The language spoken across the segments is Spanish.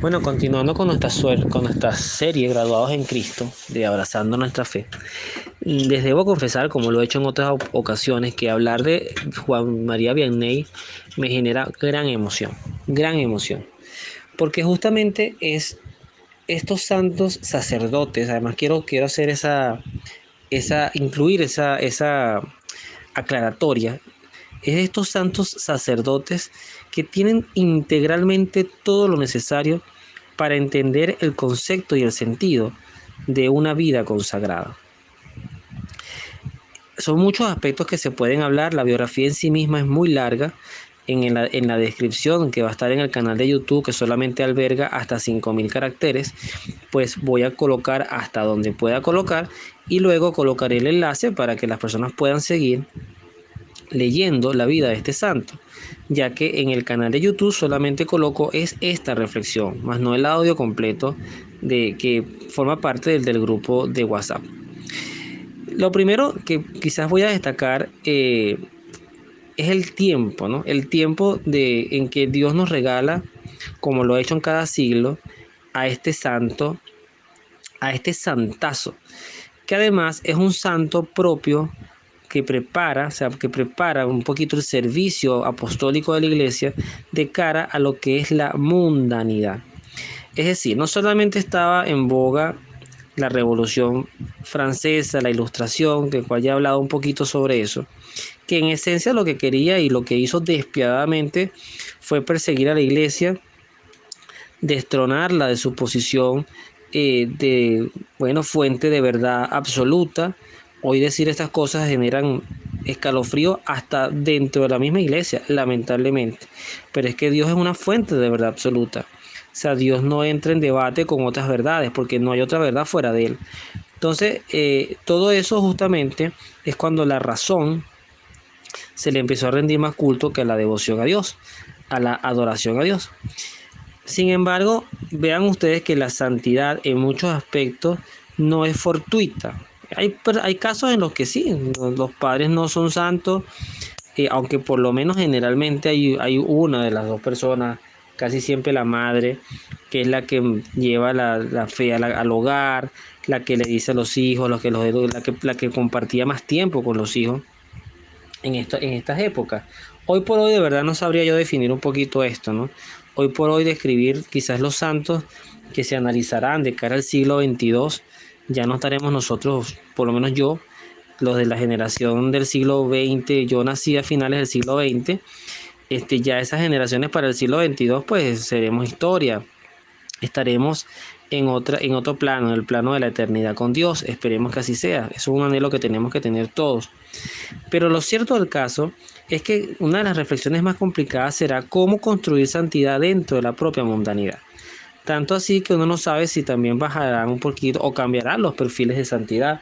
Bueno, continuando con nuestra serie Graduados en Cristo, de Abrazando Nuestra Fe, les debo confesar, como lo he hecho en otras ocasiones, que hablar de Juan María Vianney me genera gran emoción, porque justamente es estos santos sacerdotes. Además quiero hacer incluir esa aclaratoria. Es de estos santos sacerdotes que tienen integralmente todo lo necesario para entender el concepto y el sentido de una vida consagrada. Son muchos aspectos que se pueden hablar. La biografía en sí misma es muy larga. En la descripción que va a estar en el canal de YouTube, que solamente alberga hasta 5000 caracteres, pues voy a colocar hasta donde pueda colocar, y luego colocaré el enlace para que las personas puedan seguir leyendo la vida de este santo, ya que en el canal de YouTube solamente coloco es esta reflexión, más no el audio completo de que forma parte del grupo de WhatsApp. Lo primero que quizás voy a destacar es el tiempo, ¿no? El tiempo en que Dios nos regala, como lo ha hecho en cada siglo, a este santo, a este santazo, que además es un santo propio que prepara un poquito el servicio apostólico de la iglesia de cara a lo que es la mundanidad. Es decir, no solamente estaba en boga la Revolución Francesa, la Ilustración, del cual ya he hablado un poquito sobre eso, que en esencia lo que quería y lo que hizo despiadadamente fue perseguir a la iglesia, destronarla de su posición fuente de verdad absoluta. Hoy decir estas cosas generan escalofrío hasta dentro de la misma iglesia, lamentablemente. Pero es que Dios es una fuente de verdad absoluta. O sea, Dios no entra en debate con otras verdades, porque no hay otra verdad fuera de Él. Entonces, todo eso justamente es cuando la razón se le empezó a rendir más culto que a la devoción a Dios, a la adoración a Dios. Sin embargo, vean ustedes que la santidad en muchos aspectos no es fortuita. Hay casos en los que sí, los padres no son santos, aunque por lo menos generalmente hay una de las dos personas, casi siempre la madre, que es la que lleva la fe al hogar, la que le dice a los hijos, la que compartía más tiempo con los hijos en estas épocas. Hoy por hoy de verdad no sabría yo definir un poquito esto, ¿no? Hoy por hoy describir quizás los santos que se analizarán de cara al siglo XXII, ya no estaremos nosotros, por lo menos yo, los de la generación del siglo XX. Yo nací a finales del siglo XX. Ya esas generaciones para el siglo XXII pues seremos historia, estaremos en otro plano, en el plano de la eternidad con Dios. Esperemos que así sea, eso es un anhelo que tenemos que tener todos. Pero lo cierto del caso es que una de las reflexiones más complicadas será cómo construir santidad dentro de la propia mundanidad. Tanto así que uno no sabe si también bajarán un poquito o cambiarán los perfiles de santidad.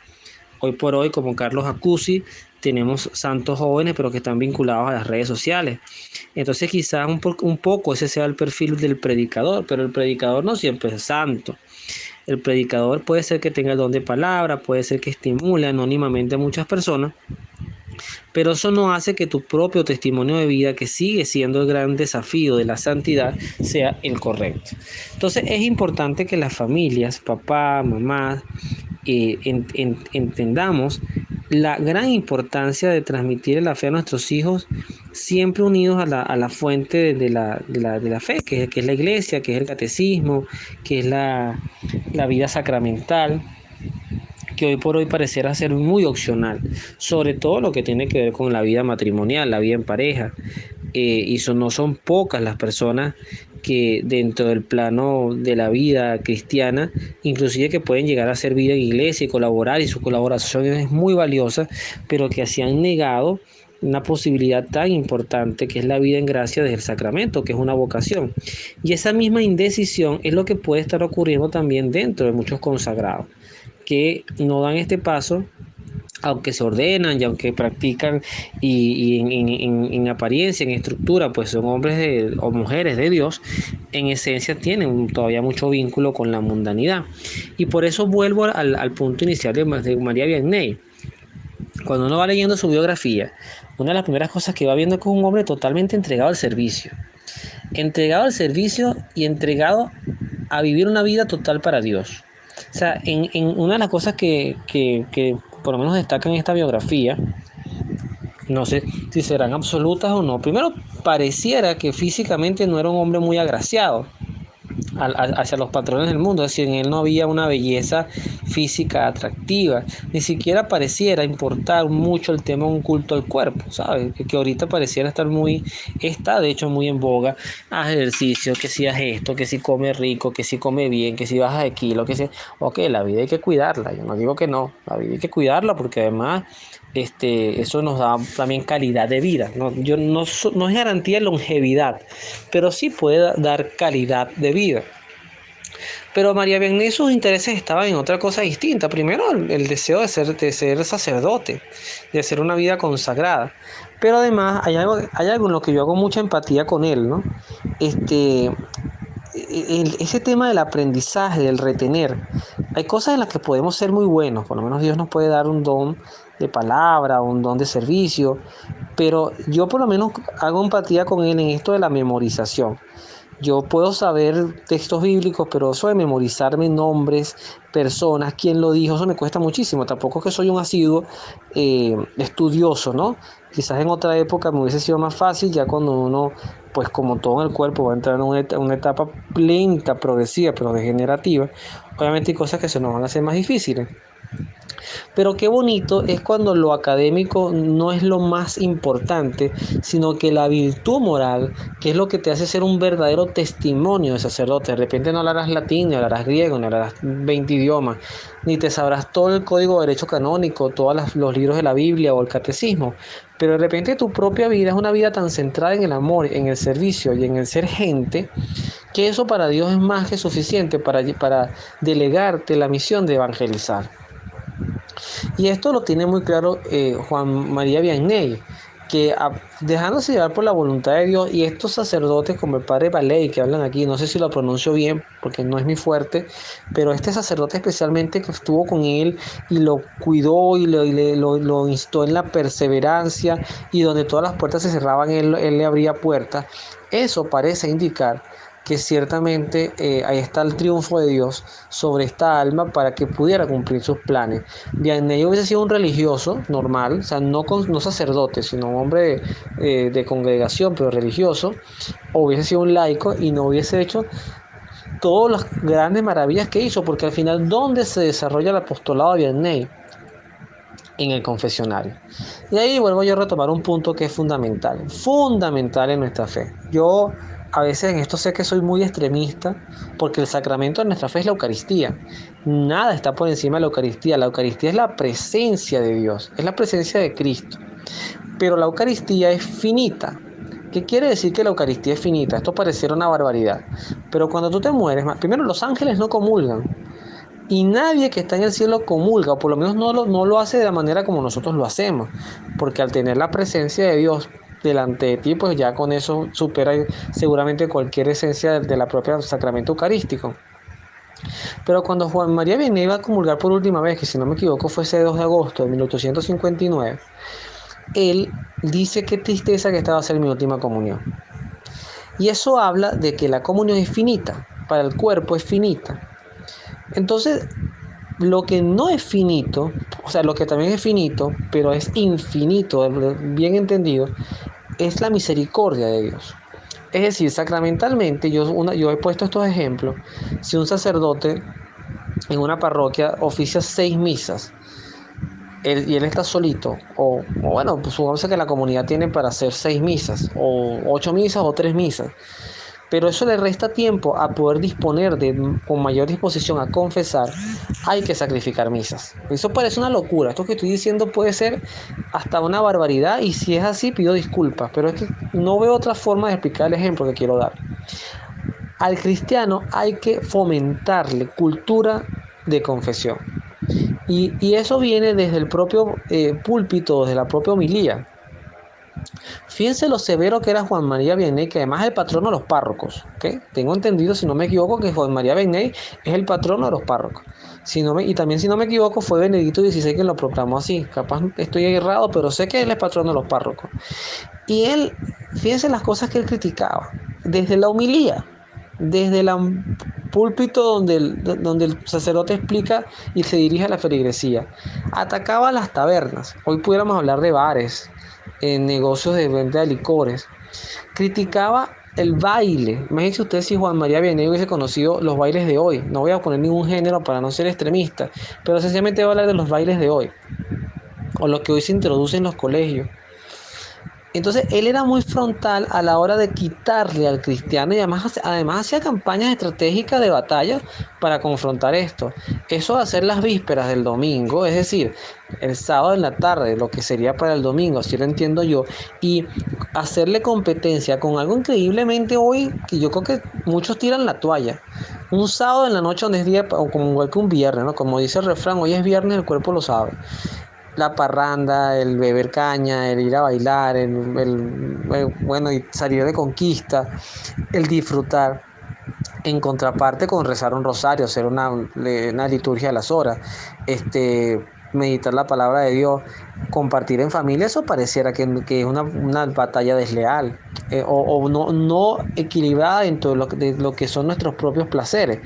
Hoy por hoy, como Carlos Acusi, tenemos santos jóvenes pero que están vinculados a las redes sociales. Entonces quizás un poco ese sea el perfil del predicador, pero el predicador no siempre es santo. El predicador puede ser que tenga el don de palabra, puede ser que estimule anónimamente a muchas personas, pero eso no hace que tu propio testimonio de vida, que sigue siendo el gran desafío de la santidad, sea el correcto. Entonces es importante que las familias, papá, mamá, entendamos la gran importancia de transmitir la fe a nuestros hijos, siempre unidos a la fuente de la fe, que es la iglesia, que es el catecismo, que es la vida sacramental, que hoy por hoy pareciera ser muy opcional, sobre todo lo que tiene que ver con la vida matrimonial, la vida en pareja. No son pocas las personas que dentro del plano de la vida cristiana, inclusive que pueden llegar a servir en iglesia y colaborar, y su colaboración es muy valiosa, pero que se han negado una posibilidad tan importante que es la vida en gracia del sacramento, que es una vocación. Y esa misma indecisión es lo que puede estar ocurriendo también dentro de muchos consagrados, que no dan este paso, aunque se ordenan y aunque practican y en apariencia, en estructura, pues son hombres o mujeres de Dios, en esencia tienen todavía mucho vínculo con la mundanidad. Y por eso vuelvo al punto inicial de María Vianney. Cuando uno va leyendo su biografía, una de las primeras cosas que va viendo es que es un hombre totalmente entregado al servicio. entregado al servicio y entregado a vivir una vida total para Dios. O sea, en una de las cosas que por lo menos destacan en esta biografía, no sé si serán absolutas o no. Primero, pareciera que físicamente no era un hombre muy agraciado hacia los patrones del mundo, es decir, en él no había una belleza física atractiva, ni siquiera pareciera importar mucho el tema de un culto al cuerpo, ¿sabes? Que ahorita pareciera estar está de hecho muy en boga, haz ejercicio, que si haz esto, que si come rico, que si come bien, que si baja de kilo, que si, ok, la vida hay que cuidarla, yo no digo que no, la vida hay que cuidarla porque además eso nos da también calidad de vida, ¿no? No es garantía de longevidad, pero sí puede dar calidad de vida. Pero María Vianney, sus intereses estaban en otra cosa distinta. Primero, el deseo de ser sacerdote, de hacer una vida consagrada. Pero además, hay algo en lo que yo hago mucha empatía con él, ¿no? Ese tema del aprendizaje, del retener. Hay cosas en las que podemos ser muy buenos, por lo menos Dios nos puede dar un don de palabra, un don de servicio, pero yo por lo menos hago empatía con él en esto de la memorización. Yo puedo saber textos bíblicos, pero eso de memorizarme nombres, personas, quién lo dijo, eso me cuesta muchísimo. Tampoco es que soy un asiduo estudioso, ¿no? Quizás en otra época me hubiese sido más fácil, ya cuando uno, pues como todo en el cuerpo, va a entrar en una etapa lenta, progresiva, pero degenerativa. Obviamente hay cosas que se nos van a hacer más difíciles. Pero qué bonito es cuando lo académico no es lo más importante, sino que la virtud moral, que es lo que te hace ser un verdadero testimonio de sacerdote. De repente no hablarás latín, ni hablarás griego, ni hablarás 20 idiomas, ni te sabrás todo el código de derecho canónico, todos los libros de la Biblia o el catecismo. Pero de repente tu propia vida es una vida tan centrada en el amor, en el servicio y en el ser gente, que eso para Dios es más que suficiente para delegarte la misión de evangelizar. Y esto lo tiene muy claro Juan María Vianney, que dejándose llevar por la voluntad de Dios, y estos sacerdotes como el padre Valey que hablan aquí, no sé si lo pronuncio bien porque no es mi fuerte, pero este sacerdote especialmente que estuvo con él y lo cuidó y lo instó en la perseverancia, y donde todas las puertas se cerraban, él le abría puertas. Eso parece indicar que ciertamente ahí está el triunfo de Dios sobre esta alma para que pudiera cumplir sus planes. Vianney hubiese sido un religioso normal, o sea, no sacerdote, sino un hombre de congregación, pero religioso, o hubiese sido un laico y no hubiese hecho todas las grandes maravillas que hizo, porque al final, ¿dónde se desarrolla el apostolado de Vianney? En el confesionario. Y ahí vuelvo yo a retomar un punto que es fundamental en nuestra fe. Yo a veces en esto sé que soy muy extremista, porque el sacramento de nuestra fe es la Eucaristía. Nada está por encima de la Eucaristía. La Eucaristía es la presencia de Dios, es la presencia de Cristo. Pero la Eucaristía es finita. ¿Qué quiere decir que la Eucaristía es finita? Esto pareciera una barbaridad. Pero cuando tú te mueres, primero los ángeles no comulgan. Y nadie que está en el cielo comulga, o por lo menos no lo hace de la manera como nosotros lo hacemos, porque al tener la presencia de Dios delante de ti, pues ya con eso supera seguramente cualquier esencia de la propia sacramento eucarístico. Pero cuando Juan María Vianney iba a comulgar por última vez, que si no me equivoco fue ese 2 de agosto de 1859, él dice: qué tristeza que esta va a ser mi última comunión. Y eso habla de que la comunión es finita, para el cuerpo es finita. Entonces, lo que no es finito, o sea, lo que también es finito, pero es infinito, bien entendido, es la misericordia de Dios. Es decir, sacramentalmente, yo he puesto estos ejemplos. Si un sacerdote en una parroquia oficia 6 misas, y él está solito, o bueno, pues supongamos que la comunidad tiene para hacer 6 misas, o 8 misas, o 3 misas, pero eso le resta tiempo a poder disponer con mayor disposición a confesar. Hay que sacrificar misas. Eso parece una locura. Esto que estoy diciendo puede ser hasta una barbaridad, y si es así pido disculpas, pero es que no veo otra forma de explicar el ejemplo que quiero dar. Al cristiano hay que fomentarle cultura de confesión, y eso viene desde el propio púlpito, desde la propia homilía. Fíjense lo severo que era Juan María Vianney, que además es el patrono de los párrocos. ¿Okay? Tengo entendido, si no me equivoco, que Juan María Vianney es el patrono de los párrocos. Y también, si no me equivoco, fue Benedicto XVI quien lo proclamó así. Capaz estoy errado, pero sé que él es patrono de los párrocos. Y él, fíjense las cosas que él criticaba. Desde la homilía, desde el púlpito donde el sacerdote explica y se dirige a la feligresía. Atacaba las tabernas. Hoy pudiéramos hablar de bares, negocios de venta de licores. Criticaba el baile. Imagínense ustedes si Juan María Vianney hubiese conocido los bailes de hoy. No voy a poner ningún género para no ser extremista, pero sencillamente voy a hablar de los bailes de hoy, o lo que hoy se introduce en los colegios. Entonces él era muy frontal a la hora de quitarle al cristiano y además hacía campañas estratégicas de batalla para confrontar esto. Eso de hacer las vísperas del domingo, es decir, el sábado en la tarde, lo que sería para el domingo, así lo entiendo yo, y hacerle competencia con algo increíblemente hoy, que yo creo que muchos tiran la toalla. Un sábado en la noche donde es día, o como igual que un viernes, ¿no? Como dice el refrán, hoy es viernes, el cuerpo lo sabe. La parranda, el beber caña, el ir a bailar, bueno, y salir de conquista, el disfrutar, en contraparte con rezar un rosario, hacer una liturgia a las horas, meditar la palabra de Dios, compartir en familia. Eso pareciera que es una batalla desleal, o no equilibrada dentro de lo que son nuestros propios placeres.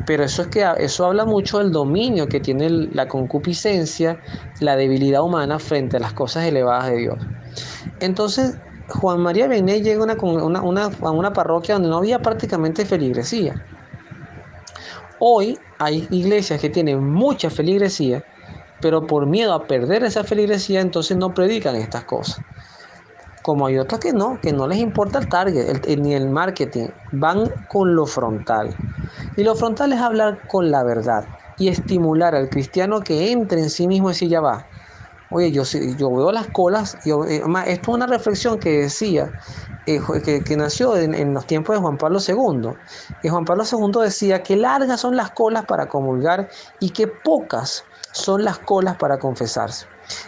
Pero eso habla mucho del dominio que tiene la concupiscencia, la debilidad humana frente a las cosas elevadas de Dios. Entonces, Juan María Vianney llega a una parroquia donde no había prácticamente feligresía. Hoy hay iglesias que tienen mucha feligresía, pero por miedo a perder esa feligresía, entonces no predican estas cosas. Como hay otros que no les importa el target, ni el marketing, van con lo frontal. Y lo frontal es hablar con la verdad y estimular al cristiano que entre en sí mismo y decir, ya va. Oye, yo veo las colas, esto es una reflexión que decía, que nació en los tiempos de Juan Pablo II. Y Juan Pablo II decía que largas son las colas para comulgar y que pocas son las colas para confesarse.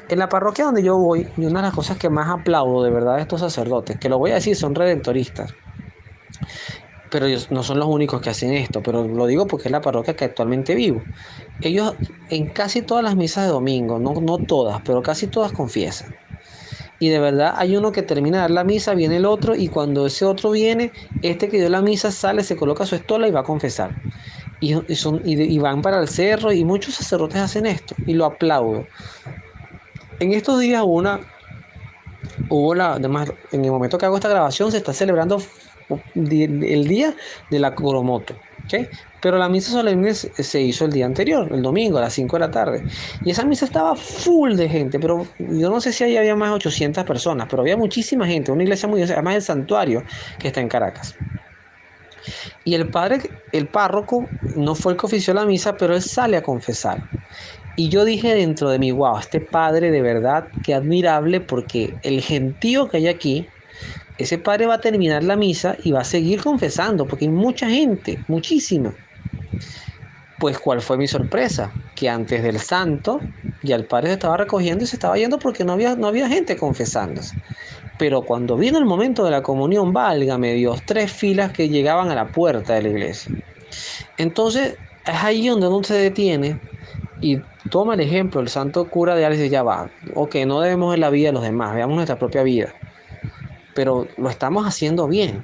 En la parroquia donde yo voy, y una de las cosas que más aplaudo de verdad de estos sacerdotes, que lo voy a decir, son redentoristas, pero ellos no son los únicos que hacen esto, pero lo digo porque es la parroquia que actualmente vivo. Ellos en casi todas las misas de domingo, no todas, pero casi todas confiesan. Y de verdad hay uno que termina de dar la misa, viene el otro, y cuando ese otro viene, este que dio la misa sale, se coloca su estola y va a confesar. Y van para el cerro, y muchos sacerdotes hacen esto, y lo aplaudo. En estos días además, en el momento que hago esta grabación, se está celebrando el día de la Coromoto, ¿okay? Pero la misa solemne se hizo el día anterior, el domingo, a las 5 de la tarde. Y esa misa estaba full de gente, pero yo no sé si ahí había más de 800 personas, pero había muchísima gente, una iglesia muy, además del santuario que está en Caracas. Y el párroco, no fue el que ofició la misa, pero él sale a confesar. Y yo dije dentro de mí, wow, este padre de verdad, qué admirable, porque el gentío que hay aquí, ese padre va a terminar la misa y va a seguir confesando, porque hay mucha gente, muchísima. Pues, ¿cuál fue mi sorpresa? Que antes del santo, ya el padre se estaba recogiendo y se estaba yendo porque no había gente confesándose. Pero cuando vino el momento de la comunión, válgame Dios, 3 filas que llegaban a la puerta de la iglesia. Entonces, es ahí donde uno se detiene y toma el ejemplo, el santo cura de Ars, y ya va, ok, no debemos ver la vida de los demás, veamos nuestra propia vida, pero lo estamos haciendo bien,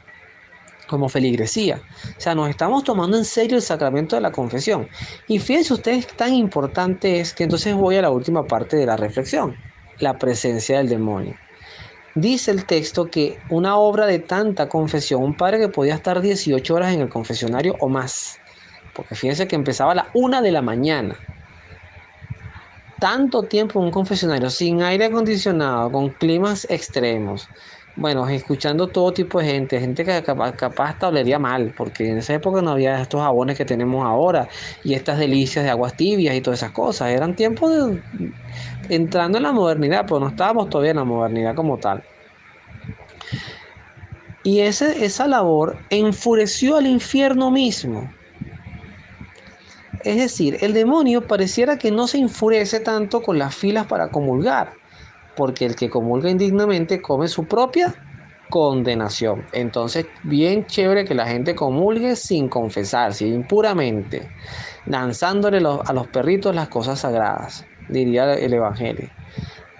como feligresía. O sea, nos estamos tomando en serio el sacramento de la confesión. Y fíjense ustedes, tan importante es que entonces voy a la última parte de la reflexión, la presencia del demonio. Dice el texto que una obra de tanta confesión, un padre que podía estar 18 horas en el confesionario o más, porque fíjense que empezaba a la 1 de la mañana, tanto tiempo en un confesionario sin aire acondicionado, con climas extremos, bueno, escuchando todo tipo de gente que capaz hasta olería mal, porque en esa época no había estos jabones que tenemos ahora y estas delicias de aguas tibias y todas esas cosas. Eran tiempos entrando en la modernidad, pero no estábamos todavía en la modernidad como tal. Y esa labor enfureció al infierno mismo. Es decir, el demonio pareciera que no se enfurece tanto con las filas para comulgar. porque el que comulga indignamente come su propia condenación. Entonces, bien chévere que la gente comulgue sin confesarse, impuramente, lanzándole a los perritos las cosas sagradas, diría el Evangelio.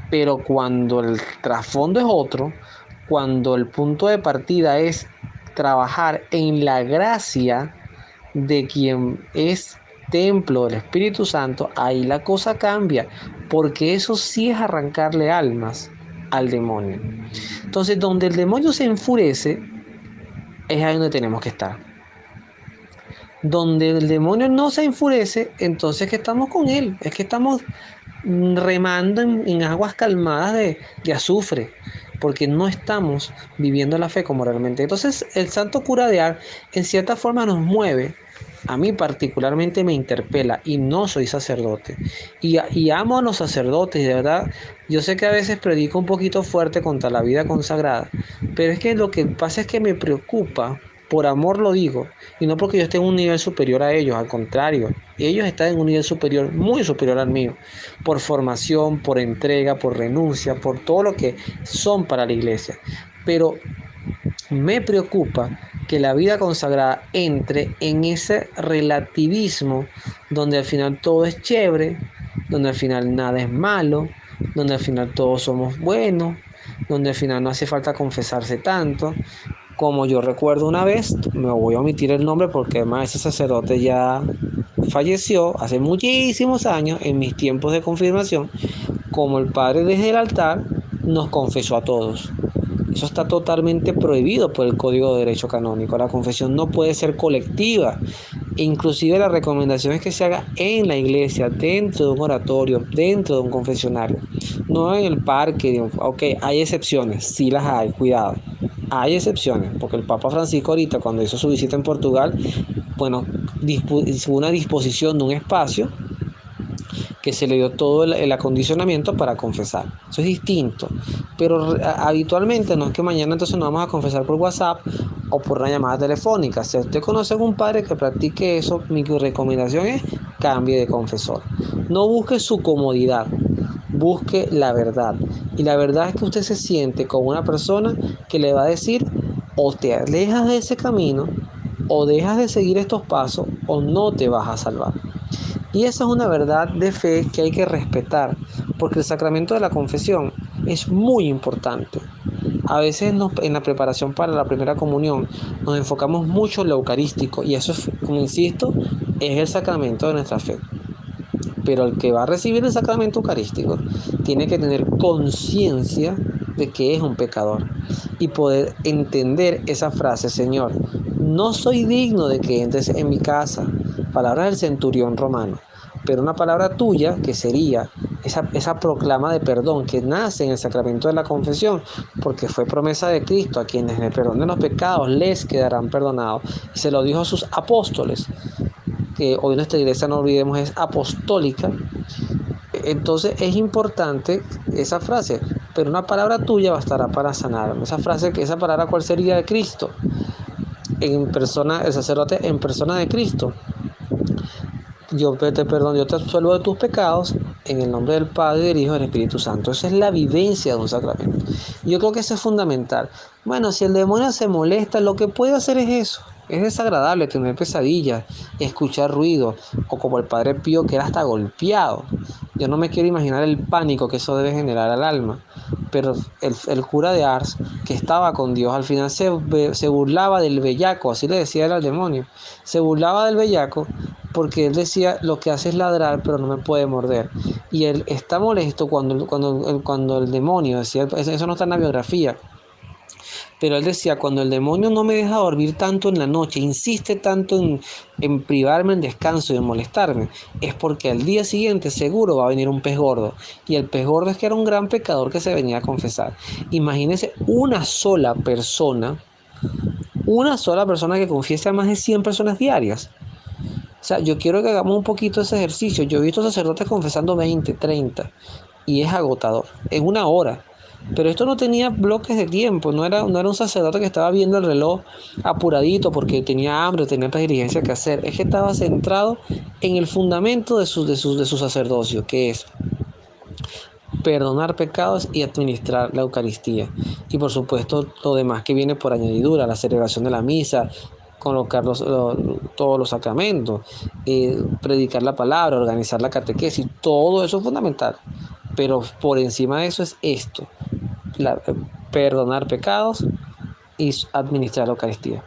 Pero cuando el trasfondo es otro, cuando el punto de partida es trabajar en la gracia de quien es templo del Espíritu Santo, ahí la cosa cambia, porque eso sí es arrancarle almas al demonio. Entonces, donde el demonio se enfurece, es ahí donde tenemos que estar. Donde el demonio no se enfurece, entonces que estamos con él, es que estamos remando en aguas calmadas de azufre, porque no estamos viviendo la fe como realmente. Entonces, el santo cura de Ars en cierta forma nos mueve. A mí particularmente me interpela, y no soy sacerdote, y amo a los sacerdotes, y de verdad yo sé que a veces predico un poquito fuerte contra la vida consagrada, pero es que lo que pasa es que me preocupa, por amor lo digo, y no porque yo esté en un nivel superior a ellos, al contrario, ellos están en un nivel superior, muy superior al mío, por formación, por entrega, por renuncia, por todo lo que son para la iglesia. Pero me preocupa que la vida consagrada entre en ese relativismo donde al final todo es chévere, donde al final nada es malo, donde al final todos somos buenos, donde al final no hace falta confesarse tanto. Como yo recuerdo una vez, me voy a omitir el nombre porque además ese sacerdote ya falleció hace muchísimos años en mis tiempos de confirmación, como el padre desde el altar nos confesó a todos. Eso está totalmente prohibido por el Código de Derecho Canónico. La confesión no puede ser colectiva. Inclusive la recomendación es que se haga en la iglesia, dentro de un oratorio, dentro de un confesionario. No en el parque. Ok, hay excepciones, sí las hay, cuidado. Hay excepciones, porque el Papa Francisco ahorita cuando hizo su visita en Portugal, bueno, hizo una disposición de un espacio que se le dio todo el acondicionamiento para confesar. Eso es distinto. Pero habitualmente no es que mañana entonces nos vamos a confesar por WhatsApp o por una llamada telefónica. Si usted conoce a algún padre que practique eso, mi recomendación es cambie de confesor. No busque su comodidad, busque la verdad. Y la verdad es que usted se siente con una persona que le va a decir o te alejas de ese camino o dejas de seguir estos pasos o no te vas a salvar. Y esa es una verdad de fe que hay que respetar, porque el sacramento de la confesión es muy importante. A veces en la preparación para la primera comunión nos enfocamos mucho en lo eucarístico y eso, como insisto, es el sacramento de nuestra fe. Pero el que va a recibir el sacramento eucarístico tiene que tener conciencia de que es un pecador y poder entender esa frase: Señor, no soy digno de que entres en mi casa. Palabras del centurión romano. Pero una palabra tuya, que sería esa proclama de perdón que nace en el sacramento de la confesión, porque fue promesa de Cristo: a quienes le perdonen los pecados les quedarán perdonados. Y se lo dijo a sus apóstoles, que hoy nuestra iglesia, no olvidemos, es apostólica. Entonces es importante esa frase: pero una palabra tuya bastará para sanar. Esa palabra, ¿cuál sería? De Cristo, en persona, el sacerdote en persona de Cristo. Yo te perdono, yo te absuelvo de tus pecados en el nombre del Padre, del Hijo y del Espíritu Santo. Esa es la vivencia de un sacramento. Yo creo que eso es fundamental. Bueno, si el demonio se molesta, lo que puede hacer es eso. Es desagradable tener pesadillas, escuchar ruido, o como el Padre Pío, que era hasta golpeado. Yo no me quiero imaginar el pánico que eso debe generar al alma. Pero el cura de Ars, que estaba con Dios, al final se burlaba del bellaco, así le decía él al demonio. Se burlaba del bellaco porque él decía: lo que hace es ladrar, pero no me puede morder. Y él está molesto cuando el demonio, decía, eso no está en la biografía, pero él decía: cuando el demonio no me deja dormir tanto en la noche, insiste tanto en privarme en descanso y en molestarme, es porque al día siguiente seguro va a venir un pez gordo. Y el pez gordo es que era un gran pecador que se venía a confesar. Imagínense una sola persona que confiese a más de 100 personas diarias. O sea, yo quiero que hagamos un poquito ese ejercicio. Yo he visto sacerdotes confesando 20, 30 y es agotador, en una hora. Pero esto no tenía bloques de tiempo, no era un sacerdote que estaba viendo el reloj apuradito porque tenía hambre, tenía otras diligencias que hacer. Es que estaba centrado en el fundamento de su sacerdocio, que es perdonar pecados y administrar la Eucaristía. Y por supuesto lo demás que viene por añadidura, la celebración de la misa, colocar todos los sacramentos, predicar la palabra, organizar la catequesis, todo eso es fundamental. Pero por encima de eso es esto, perdonar pecados y administrar la Eucaristía.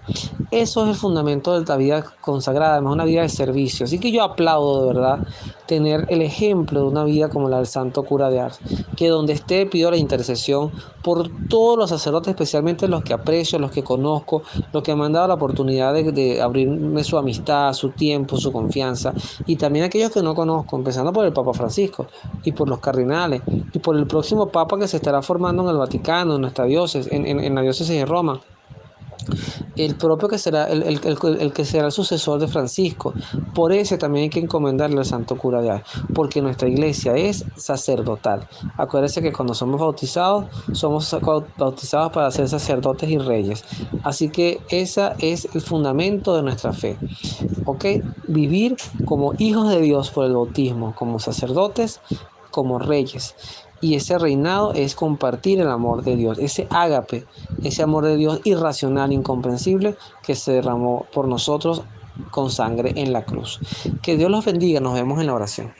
Eso es el fundamento de la vida consagrada, además una vida de servicio. Así que yo aplaudo de verdad tener el ejemplo de una vida como la del Santo Cura de Ars, que donde esté pido la intercesión por todos los sacerdotes, especialmente los que aprecio, los que conozco, los que me han dado la oportunidad de abrirme su amistad, su tiempo, su confianza, y también aquellos que no conozco, empezando por el Papa Francisco y por los cardinales y por el próximo Papa que se estará formando en el Vaticano, en nuestra diócesis, en la diócesis de Roma, el propio que será el que será el sucesor de Francisco. Por ese también hay que encomendarle al Santo Cura de Ars, porque nuestra iglesia es sacerdotal. Acuérdense que cuando somos somos bautizados para ser sacerdotes y reyes. Así que ese es el fundamento de nuestra fe. ¿Ok? Vivir como hijos de Dios por el bautismo, como sacerdotes, como reyes. Y ese reinado es compartir el amor de Dios, ese ágape, ese amor de Dios irracional, incomprensible, que se derramó por nosotros con sangre en la cruz. Que Dios los bendiga, nos vemos en la oración.